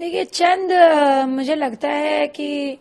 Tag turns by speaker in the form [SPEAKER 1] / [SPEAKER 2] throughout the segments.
[SPEAKER 1] देखिए मुझे लगता है कि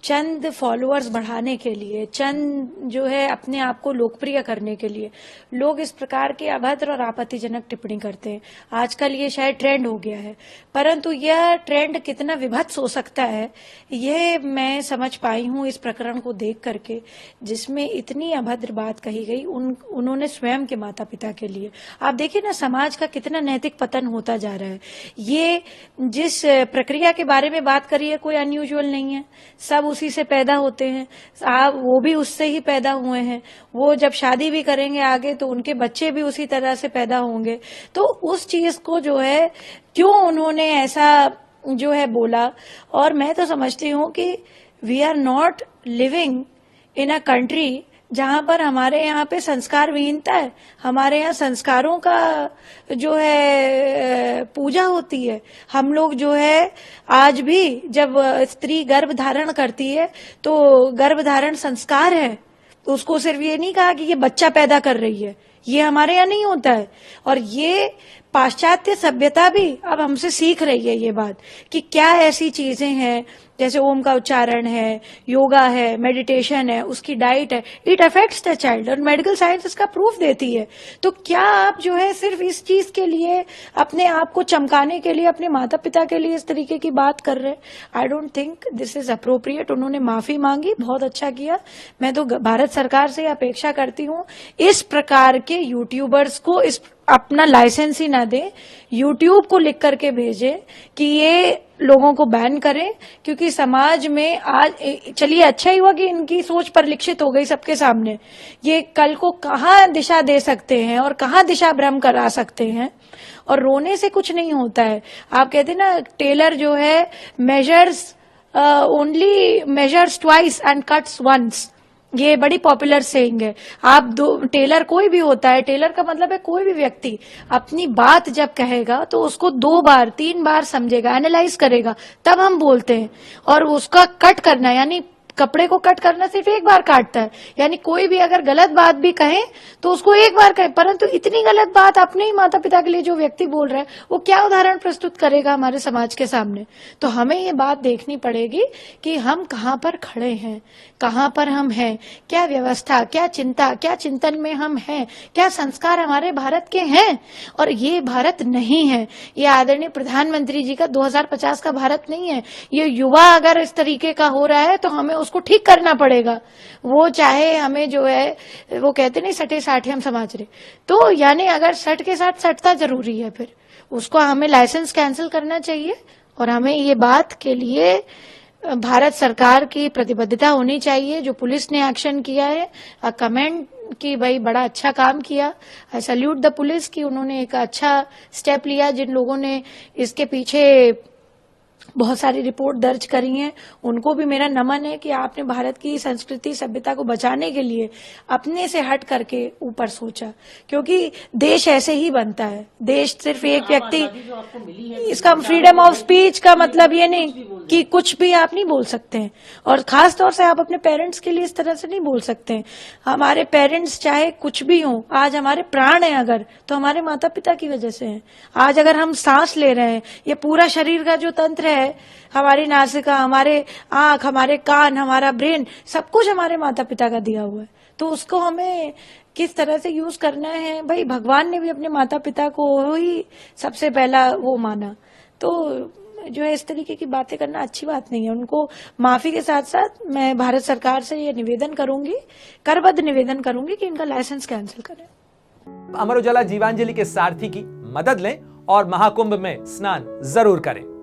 [SPEAKER 1] चंद फॉलोअर्स बढ़ाने के लिए, चंद जो है अपने आप को लोकप्रिय करने के लिए लोग इस प्रकार के अभद्र और आपत्तिजनक टिप्पणी करते हैं। आजकल ये शायद ट्रेंड हो गया है, परंतु यह ट्रेंड कितना विभत्स हो सकता है यह मैं समझ पाई हूं इस प्रकरण को देख करके, जिसमें इतनी अभद्र बात कही गई उन्होंने स्वयं के माता पिता के लिए। आप देखिए ना, समाज का कितना नैतिक पतन होता जा रहा है। ये जिस प्रक्रिया के बारे में बात करी है कोई अनयूजुअल नहीं है, सब उसी से पैदा होते हैं, आप वो भी उससे ही पैदा हुए हैं। वो जब शादी भी करेंगे आगे तो उनके बच्चे भी उसी तरह से पैदा होंगे। तो उस चीज को जो है क्यों उन्होंने ऐसा जो है बोला। और मैं तो समझती हूँ कि we are not living in a country जहां पर हमारे यहाँ पे संस्कार विहीनता है। हमारे यहाँ संस्कारों का जो है पूजा होती है। हम लोग जो है आज भी जब स्त्री गर्भ धारण करती है तो गर्भ धारण संस्कार है, तो उसको सिर्फ ये नहीं कहा कि ये बच्चा पैदा कर रही है, ये हमारे यहाँ नहीं होता है। और ये पाश्चात्य सभ्यता भी अब हमसे सीख रही है ये बात कि क्या ऐसी चीजें हैं जैसे ओम का उच्चारण है, योगा है, मेडिटेशन है, उसकी डाइट है, इट अफेक्ट्स द चाइल्ड, और मेडिकल साइंस इसका प्रूफ देती है। तो क्या आप जो है सिर्फ इस चीज के लिए अपने आप को चमकाने के लिए अपने माता पिता के लिए इस तरीके की बात कर रहे हैं? I don't think this is appropriate. उन्होंने माफी मांगी, बहुत अच्छा किया। मैं तो भारत सरकार से अपेक्षा करती हूँ इस प्रकार के यूट्यूबर्स को इस अपना लाइसेंस ही ना दें, यूट्यूब को लिख करके भेजे कि ये लोगों को बैन करें, क्योंकि समाज में आज चलिए अच्छा ही हुआ कि इनकी सोच परिलक्षित हो गई सबके सामने। ये कल को कहाँ दिशा दे सकते हैं और कहाँ दिशा भ्रम करा सकते हैं। और रोने से कुछ नहीं होता है। आप कहते हैं ना, टेलर जो है measures only measures twice and cuts once, ये बड़ी पॉपुलर सेइंग है। आप टेलर कोई भी होता है, टेलर का मतलब है कोई भी व्यक्ति अपनी बात जब कहेगा तो उसको 2 बार 3 बार समझेगा, एनालाइज करेगा, तब हम बोलते हैं। और उसका कट करना, यानी कपड़े को कट करना सिर्फ एक बार काटता है। यानी कोई भी अगर गलत बात भी कहे तो उसको एक बार कहे, परंतु इतनी गलत बात अपने ही माता पिता के लिए जो व्यक्ति बोल रहा है वो क्या उदाहरण प्रस्तुत करेगा हमारे समाज के सामने। तो हमें ये बात देखनी पड़ेगी कि हम कहाँ पर खड़े हैं, कहाँ पर हम हैं, क्या व्यवस्था, क्या चिंता, क्या चिंतन में हम हैं, क्या संस्कार हमारे भारत के हैं। और ये भारत नहीं है, ये आदरणीय प्रधानमंत्री जी का 2050 का भारत नहीं है। ये युवा अगर इस तरीके का हो रहा है तो हमें उसको ठीक करना पड़ेगा। वो चाहे हमें जो है, वो कहते नहीं सटे साठे हम समाज रहे, तो यानी अगर सट के साथ सटता जरूरी है, फिर उसको हमें लाइसेंस कैंसिल करना चाहिए। और हमें ये बात के लिए भारत सरकार की प्रतिबद्धता होनी चाहिए। जो पुलिस ने एक्शन किया है, कमेंट कि भाई बड़ा अच्छा काम किया, आई सैल्यूट द पुलिस कि उन्होंने एक अच्छा स्टेप लिया। जिन लोगों ने इसके पीछे बहुत सारी रिपोर्ट दर्ज करी हैं उनको भी मेरा नमन है कि आपने भारत की संस्कृति सभ्यता को बचाने के लिए अपने से हट करके ऊपर सोचा, क्योंकि देश ऐसे ही बनता है। देश सिर्फ एक व्यक्ति, इसका फ्रीडम ऑफ स्पीच का मतलब ये नहीं कि कुछ भी आप नहीं बोल सकते हैं, और खास तौर से आप अपने पेरेंट्स के लिए इस तरह से नहीं बोल सकते हैं। हमारे पेरेंट्स चाहे कुछ भी हों, आज हमारे प्राण है अगर, तो हमारे माता पिता की वजह से हैं। आज अगर हम सांस ले रहे हैं, ये पूरा शरीर का जो तंत्र है, हमारी नासिका, हमारे आंख, हमारे कान, हमारा ब्रेन, सब कुछ हमारे माता पिता का दिया हुआ है। तो उसको हमें किस तरह से यूज करना है, भाई भगवान ने भी अपने माता पिता को ही सबसे पहला वो माना। तो जो है इस तरीके की बातें करना अच्छी बात नहीं है। उनको माफी के साथ साथ मैं भारत सरकार से ये निवेदन करूंगी, करबद्ध निवेदन करूंगी कि इनका लाइसेंस कैंसिल करें।
[SPEAKER 2] अमर उजाला जीवांजलि के सारथी की मदद लें और महाकुंभ में स्नान जरूर करें।